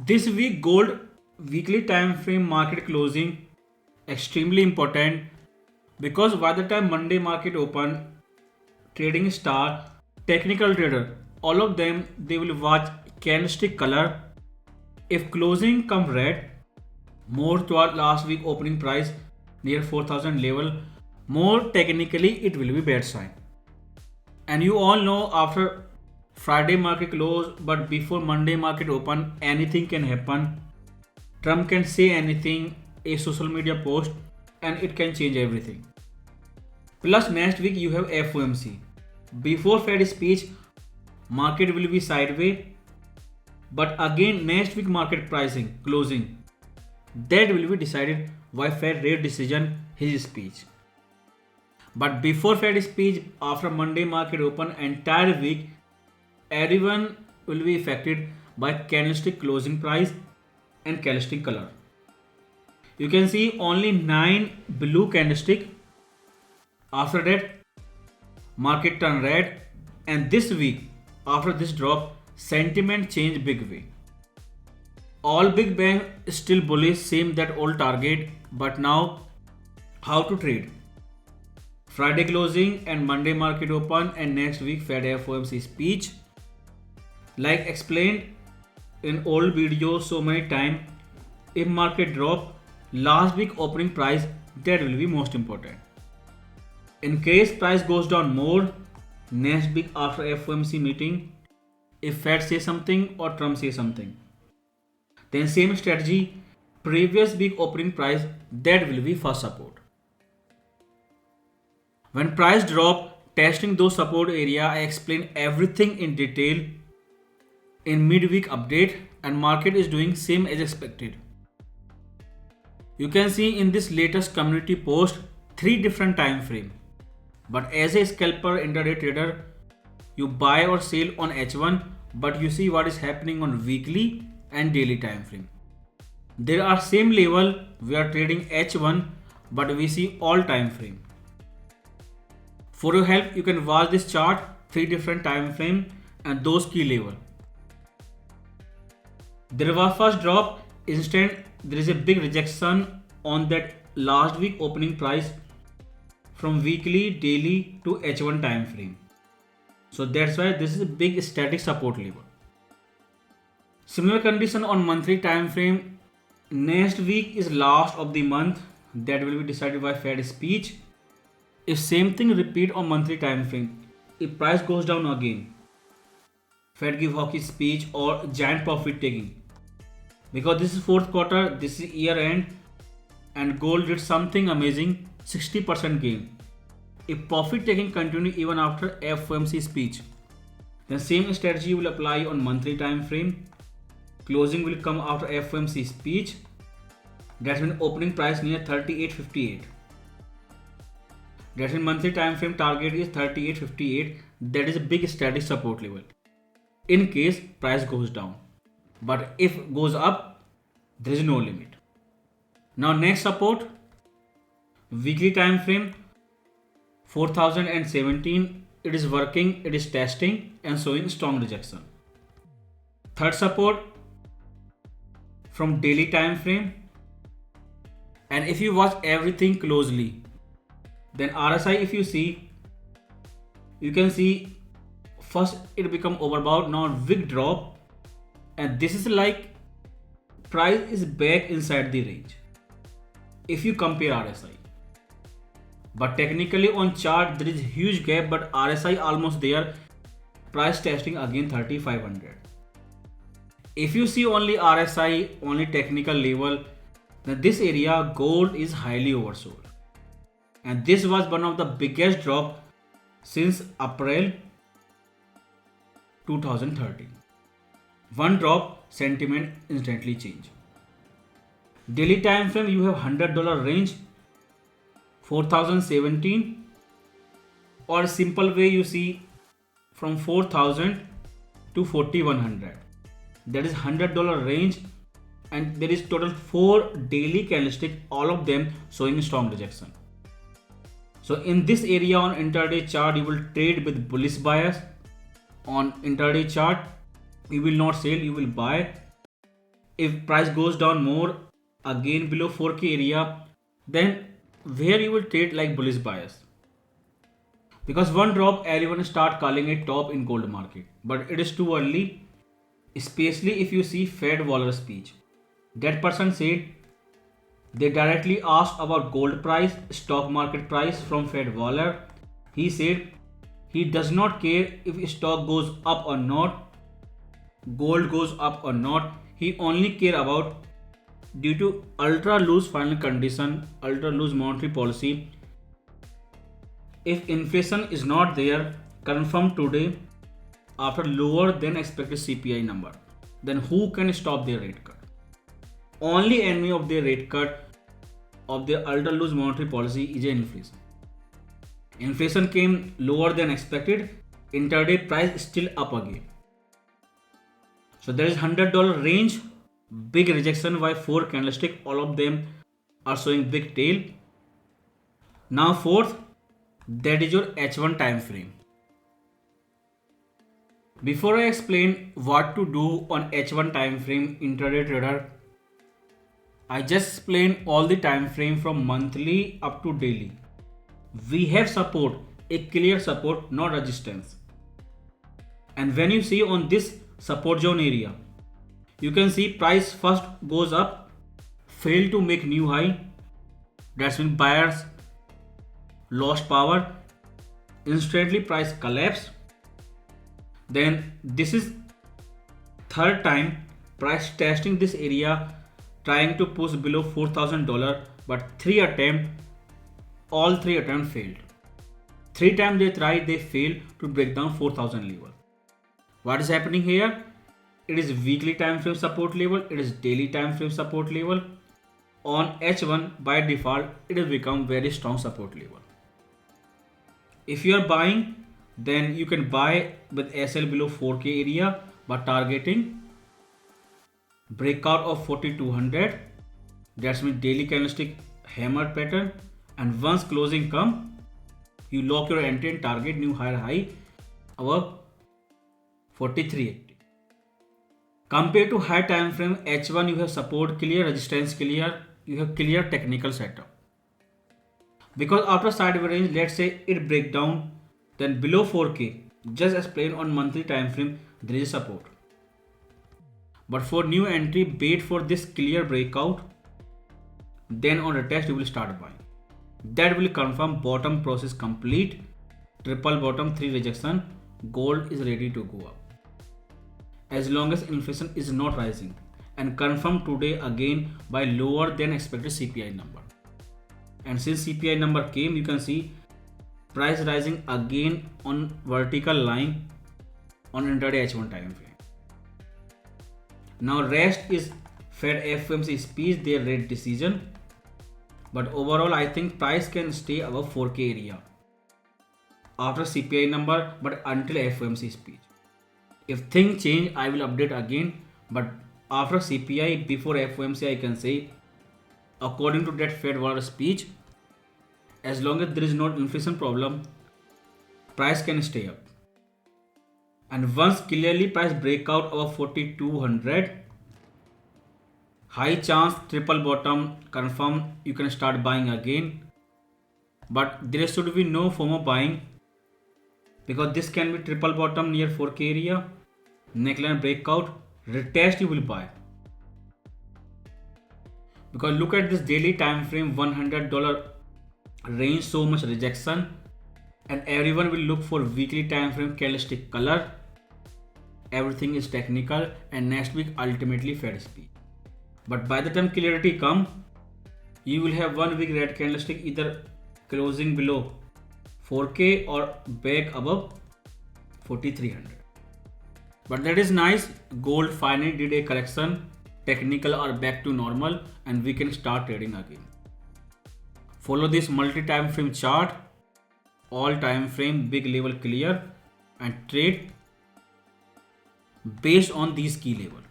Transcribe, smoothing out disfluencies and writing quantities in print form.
This week gold weekly time frame market closing extremely important because by the time Monday market open, trading star, technical trader, all of them they will watch candlestick color. If closing come red, more toward last week opening price near 4000 level, more technically it will be bad sign. And you all know after Friday market close but before Monday market open anything can happen. Trump can say anything, a social media post, and it can change everything. Plus next week you have FOMC. Before Fed speech, market will be sideways, but again next week market pricing closing that will be decided by Fed rate decision his speech. But before Fed speech, after Monday market open entire week, everyone will be affected by candlestick closing price and candlestick color. You can see only 9 blue candlestick. After that, market turn red, and this week, after this drop, sentiment change big way. All big bank still bullish, same that old target, but now how to trade? Friday closing and Monday market open and next week Fed FOMC speech. Like explained in old videos so many time, if market drop, last week opening price that will be most important. In case price goes down more, next week after FOMC meeting, if Fed say something or Trump say something, then same strategy, previous week opening price that will be first support. When price drop, testing those support area, I explain everything in detail in midweek update and market is doing same as expected. You can see in this latest community post 3 different time frame. But as a scalper intraday trader, you buy or sell on H1, but you see what is happening on weekly and daily time frame. There are same level we are trading H1, but we see all time frame. For your help, you can watch this chart 3 different time frame and those key level. There was first drop, instant there is a big rejection on that last week opening price from weekly, daily to H1 time frame. So that's why this is a big static support level. Similar condition on monthly time frame. Next week is last of the month that will be decided by Fed speech. If same thing repeat on monthly time frame, if price goes down again, Fed give hawkish speech or giant profit taking. Because this is fourth quarter, this is year end, and gold did something amazing, 60% gain. If profit taking continue even after FOMC speech, then same strategy will apply on monthly time frame. Closing will come after FOMC speech. That's when opening price near 38.58. That's when monthly time frame target is 38.58. That is a big static support level in case price goes down. But if goes up, there is no limit. Now next support, weekly time frame 4017. It is working, it is testing and showing strong rejection. Third support from daily time frame, and if you watch everything closely, then RSI if you see, you can see first it become overbought, now big drop, and this is like price is back inside the range if you compare RSI. But technically on chart there is huge gap, but RSI almost there, price testing again 3500. If you see only RSI, only technical level, then this area gold is highly oversold. And this was one of the biggest drop since April 2013. One drop, sentiment instantly change. Daily time frame you have $100 range, 4017, or simple way you see from 4000 to 4100. That is $100 range, and there is total 4 daily candlestick, all of them showing strong rejection. So in this area on intraday chart you will trade with bullish bias. On intraday chart you will not sell, you will buy. If price goes down more, again below 4k area, then where you will trade like bullish bias. Because one drop, everyone start calling it top in gold market. But it is too early, especially if you see Fed Waller speech. That person said they directly asked about gold price, stock market price from Fed Waller. He said he does not care if stock goes up or not, gold goes up or not. He only care about due to ultra loose final condition, ultra loose monetary policy. If inflation is not there, confirmed today after lower than expected CPI number, then who can stop their rate cut? Only enemy of their rate cut of their ultra loose monetary policy is inflation. Inflation came lower than expected. Intraday price is still up again. So there is $100 range, big rejection by 4 candlestick. All of them are showing big tail. Now fourth, that is your H1 time frame. Before I explain what to do on H1 time frame intraday trader, I just explain all the time frame from monthly up to daily. We have support, a clear support, not resistance. And when you see on this support zone area, you can see price first goes up, fail to make new high. That's when buyers lost power. Instantly price collapse. Then this is third time price testing this area, trying to push below $4,000, but all three attempts failed. 3 times they tried, they failed to break down 4,000 level. What is happening here? It is weekly time frame support level, it is daily time frame support level. On H1 by default, it has become very strong support level. If you are buying, then you can buy with SL below 4k area, but targeting breakout of 4200. That's means daily candlestick hammer pattern, and once closing come, you lock your entry and target new higher high above 4380. Compared to high time frame H1, you have support clear, resistance clear, you have clear technical setup. Because after sideways range, let's say it break down, then below 4k, just explain on monthly time frame, there is support. But for new entry, wait for this clear breakout, then on retest you will start buying. That will confirm bottom process complete, triple bottom, 3 rejection, gold is ready to go up. As long as inflation is not rising, and confirm today again by lower than expected CPI number. And since CPI number came, you can see price rising again on vertical line on intraday H1 time frame. Now rest is Fed FOMC speech, their rate decision. But overall, I think price can stay above 4k area after CPI number, but until FOMC speech. If things change, I will update again. But after CPI, before FOMC, I can say, according to that Fed Waller speech, as long as there is no inflation problem, price can stay up. And once clearly price breakout of 4200, high chance triple bottom confirm, you can start buying again. But there should be no FOMO buying, because this can be triple bottom near 4k area, neckline breakout, retest you will buy. Because look at this daily time frame, $100 range, so much rejection, and everyone will look for weekly time frame candlestick color. Everything is technical, and next week ultimately Fed speech. But by the time clarity come, you will have 1 week red candlestick either closing below 4k or back above 4300. But that is nice. Gold finally did a correction, technical are back to normal, and we can start trading again. Follow this multi-time frame chart, all time frame big level clear, and trade based on these key levels.